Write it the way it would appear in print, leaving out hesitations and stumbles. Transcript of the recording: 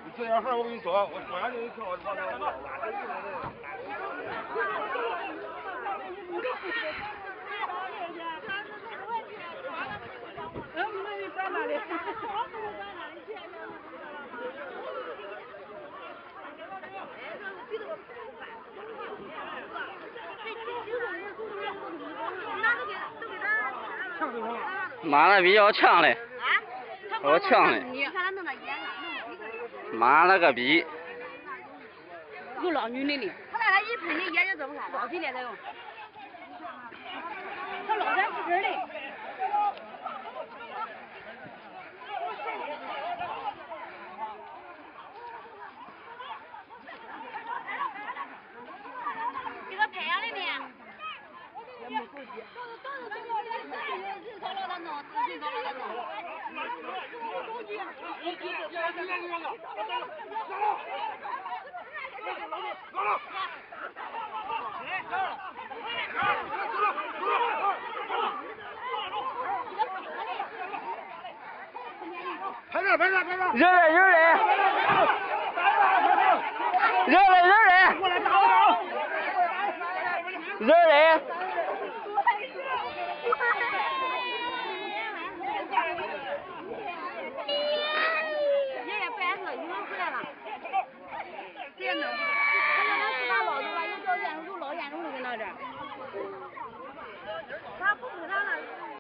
你这样事我跟你说，我说下去一跳，我跑那个。妈那比较强嘞，我强嘞。妈了个逼！有老女的呢。他那他一喷你眼睛怎么看？老几年才用？他老咱是真的。这个拍上的呢？也没手机。拍照，拍照，拍照！热嘞，热嘞！热嘞，热嘞！过来打我！热嘞！爷爷不挨饿，你们回来了。别弄。